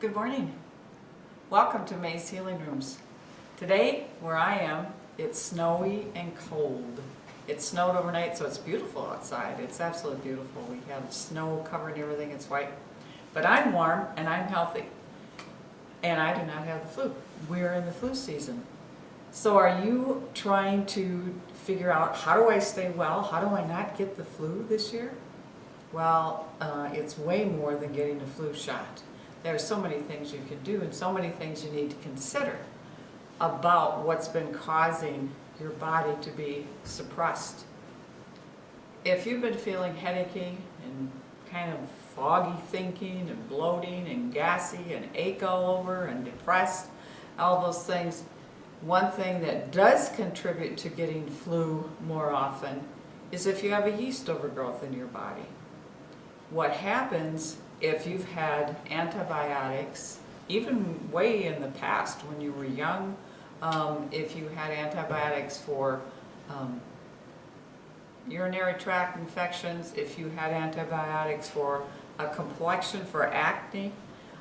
Good morning. Welcome to May's Healing Rooms. Today, where I am, it's snowy and cold. It snowed overnight, so it's beautiful outside. It's absolutely beautiful. We have snow covering everything. It's white. But I'm warm and I'm healthy. And I do not have the flu. We're in the flu season. So are you trying to figure out, how do I stay well? How do I not get the flu this year? Well, it's way more than getting a flu shot. There are so many things you can do and so many things you need to consider about what's been causing your body to be suppressed. If you've been feeling headachy and kind of foggy thinking and bloating and gassy and ache all over and depressed, all those things, one thing that does contribute to getting flu more often is if you have a yeast overgrowth in your body. What happens if you've had antibiotics, even way in the past when you were young, if you had antibiotics for urinary tract infections, if you had antibiotics for a complexion, for acne,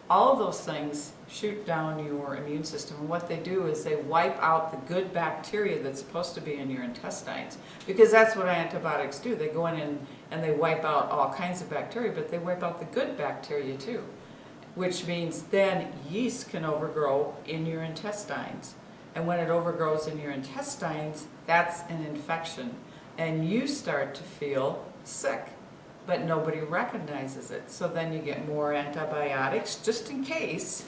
all of those things shoot down your immune system. And what they do is they wipe out the good bacteria that's supposed to be in your intestines. Because that's what antibiotics do. They go in and they wipe out all kinds of bacteria, but they wipe out the good bacteria too. Which means then yeast can overgrow in your intestines. And when it overgrows in your intestines, that's an infection. And you start to feel sick. But nobody recognizes it. So then you get more antibiotics, just in case,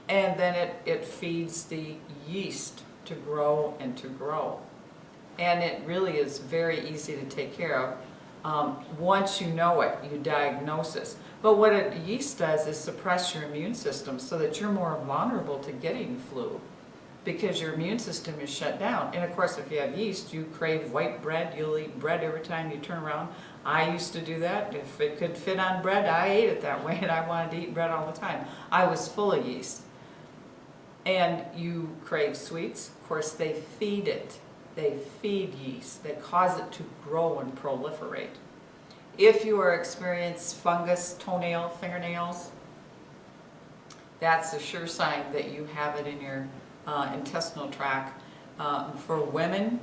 and then it feeds the yeast to grow and to grow. And it really is very easy to take care of. Once you know it, you diagnose it. But what yeast does is suppress your immune system so that you're more vulnerable to getting flu, because your immune system is shut down. And of course, if you have yeast, you crave white bread. You'll eat bread every time you turn around. I used to do that. If it could fit on bread, I ate it that way, and I wanted to eat bread all the time. I was full of yeast. And you crave sweets. Of course, they feed it. They feed yeast. They cause it to grow and proliferate. If you are experiencing fungus, toenail, fingernails, that's a sure sign that you have it in your intestinal tract. For women,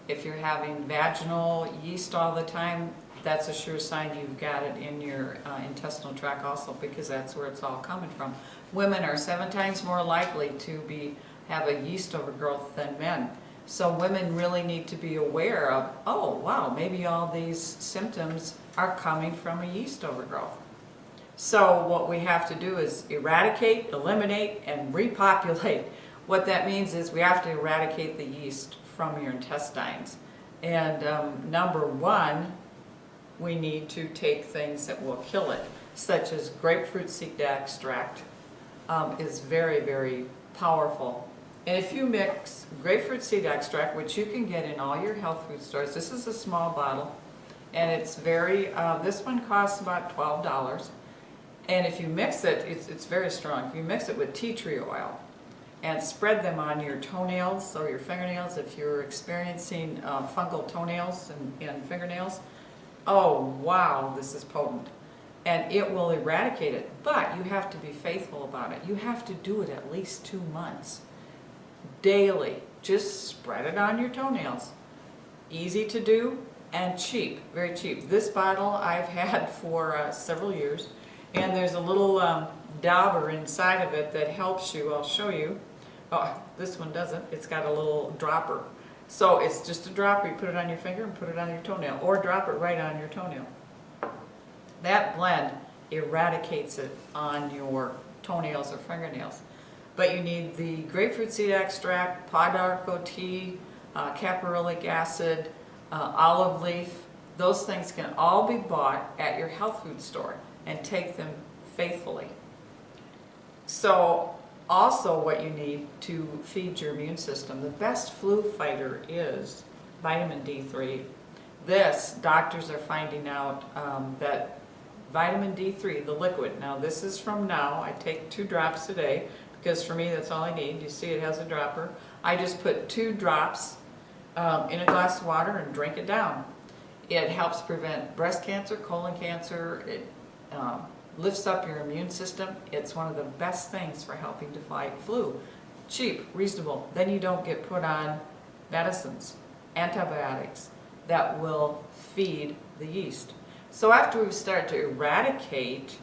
if you're having vaginal yeast all the time, that's a sure sign you've got it in your intestinal tract also, because that's where it's all coming from. Women are 7 times more likely to have a yeast overgrowth than men. So women really need to be aware of, oh wow, maybe all these symptoms are coming from a yeast overgrowth. So what we have to do is eradicate, eliminate, and repopulate. What that means is we have to eradicate the yeast from your intestines. And number one, we need to take things that will kill it, such as grapefruit seed extract is very, very powerful. And if you mix grapefruit seed extract, which you can get in all your health food stores, this is a small bottle, and it's very, this one costs about $12. And if you mix it, it's very strong. If you mix it with tea tree oil, and spread them on your toenails or your fingernails if you're experiencing fungal toenails and fingernails. Oh wow, this is potent. And it will eradicate it, but you have to be faithful about it. You have to do it at least 2 months. Daily, just spread it on your toenails. Easy to do and cheap, very cheap. This bottle I've had for several years, and there's a little dauber inside of it that helps you. I'll show you. Oh, this one doesn't. It's got a little dropper. So it's just a dropper. You put it on your finger and put it on your toenail, or drop it right on your toenail. That blend eradicates it on your toenails or fingernails. But you need the grapefruit seed extract, Pau d'Arco tea, caprylic acid, olive leaf. Those things can all be bought at your health food store, and take them faithfully. So also what you need to feed your immune system, the best flu fighter is vitamin D3. This, doctors are finding out that vitamin D3, the liquid, now this is from Now. I take 2 drops a day, because for me that's all I need. You see it has a dropper. I just put 2 drops in a glass of water and drink it down. It helps prevent breast cancer, colon cancer, lifts up your immune system. It's one of the best things for helping to fight flu. Cheap, reasonable. Then you don't get put on medicines, antibiotics that will feed the yeast. So after we start to eradicate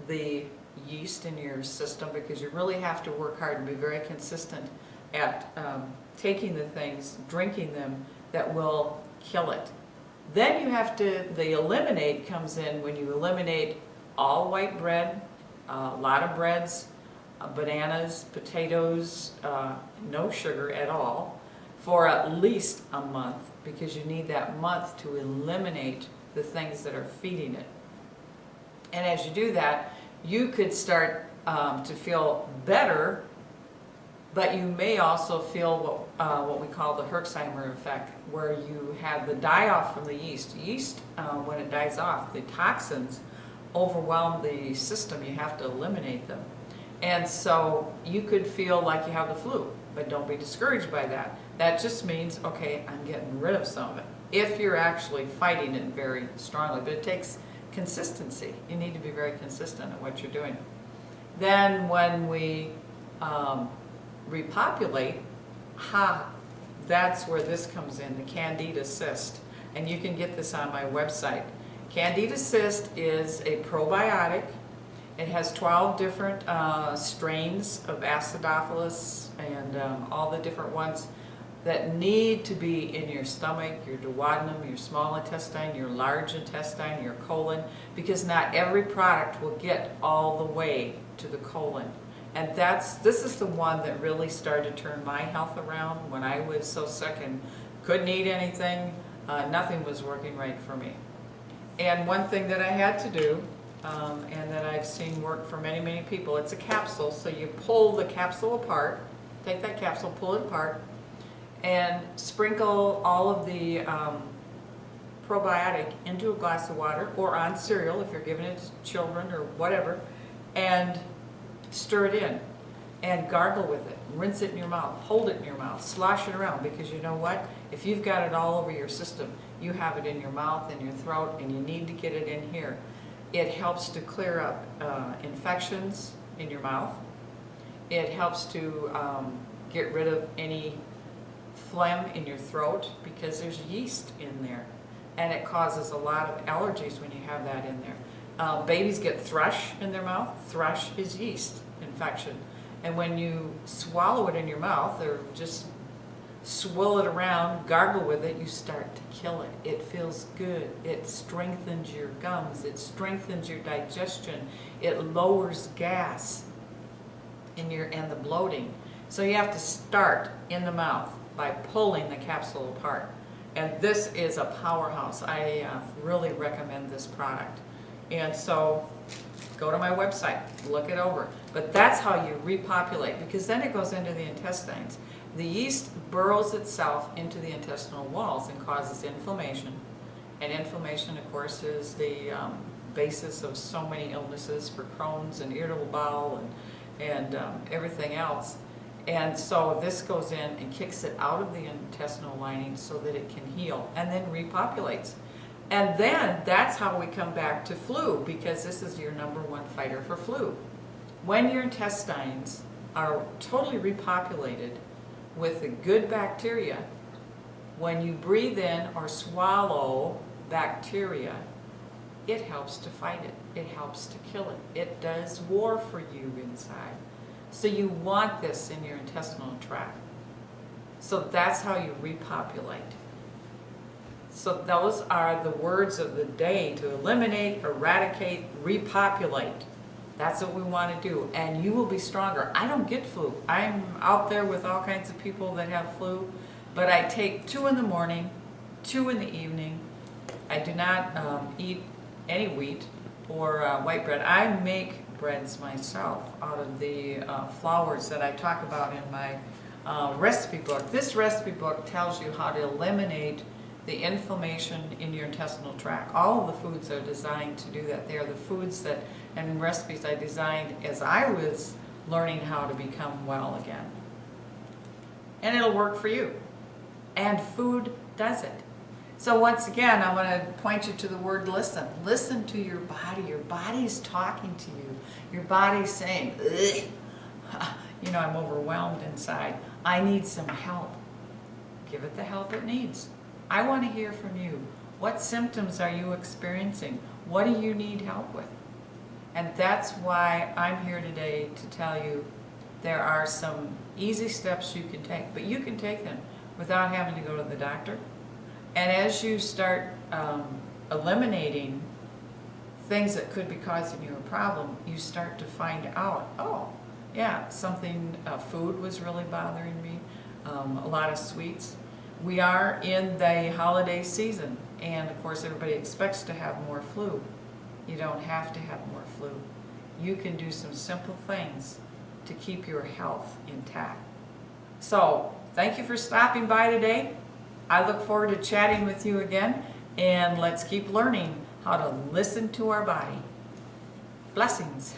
the yeast in your system, because you really have to work hard and be very consistent at taking the things, drinking them, that will kill it. Then you have to, the eliminate comes in when you eliminate all white bread, a lot of breads, bananas, potatoes, no sugar at all, for at least a month, because you need that month to eliminate the things that are feeding it. And as you do that, you could start to feel better, but you may also feel what we call the Herxheimer effect, where you have the die-off from the yeast. Yeast, when it dies off, the toxins overwhelm the system. You have to eliminate them. And so you could feel like you have the flu, but don't be discouraged by that. That just means, okay, I'm getting rid of some of it, if you're actually fighting it very strongly. But it takes consistency. You need to be very consistent at what you're doing. Then when we repopulate, that's where this comes in, the Candida cyst. And you can get this on my website. Candida cyst is a probiotic. It has 12 different strains of Acidophilus and all the different ones that need to be in your stomach, your duodenum, your small intestine, your large intestine, your colon, because not every product will get all the way to the colon. And this is the one that really started to turn my health around when I was so sick and couldn't eat anything. Nothing was working right for me. And one thing that I had to do, and that I've seen work for many, many people, it's a capsule. So you pull the capsule apart, take that capsule, pull it apart, and sprinkle all of the probiotic into a glass of water or on cereal if you're giving it to children or whatever, and stir it in and gargle with it. Rinse it in your mouth, hold it in your mouth, slosh it around, because you know what? If you've got it all over your system, you have it in your mouth and your throat, and you need to get it in here. It helps to clear up infections in your mouth. It helps to get rid of any phlegm in your throat, because there's yeast in there, and it causes a lot of allergies when you have that in there. Babies get thrush in their mouth. Thrush is yeast infection, and when you swallow it in your mouth or just swill it around, gargle with it, you start to kill it. It feels good. It strengthens your gums. It strengthens your digestion. It lowers gas in and the bloating. So you have to start in the mouth by pulling the capsule apart. And this is a powerhouse. I really recommend this product. And so go to my website, look it over. But that's how you repopulate, because then it goes into the intestines. The yeast burrows itself into the intestinal walls and causes inflammation. And inflammation, of course, is the basis of so many illnesses for Crohn's and irritable bowel and everything else. And so this goes in and kicks it out of the intestinal lining so that it can heal, and then repopulates. And then that's how we come back to flu, because this is your #1 fighter for flu. When your intestines are totally repopulated with the good bacteria, when you breathe in or swallow bacteria, it helps to fight it. It helps to kill it. It does war for you inside. So you want this in your intestinal tract. So that's how you repopulate. So those are the words of the day: to eliminate, eradicate, repopulate. That's what we want to do, and you will be stronger. I don't get flu. I'm out there with all kinds of people that have flu, but I take 2 in the morning, 2 in the evening. I do not eat any wheat or white bread. I make breads myself out of the flours that I talk about in my recipe book. This recipe book tells you how to eliminate the inflammation in your intestinal tract. All of the foods are designed to do that. They are the foods that and recipes I designed as I was learning how to become well again. And it'll work for you. And food does it. So once again, I'm going to point you to the word listen. Listen to your body. Your body's talking to you. Your body's saying, ugh, you know, I'm overwhelmed inside. I need some help. Give it the help it needs. I want to hear from you. What symptoms are you experiencing? What do you need help with? And that's why I'm here today to tell you there are some easy steps you can take, but you can take them without having to go to the doctor. And as you start eliminating things that could be causing you a problem, you start to find out, oh, yeah, something, food was really bothering me, a lot of sweets. We are in the holiday season, and of course everybody expects to have more flu. You don't have to have more flu. You can do some simple things to keep your health intact. So, thank you for stopping by today. I look forward to chatting with you again, and let's keep learning how to listen to our body. Blessings.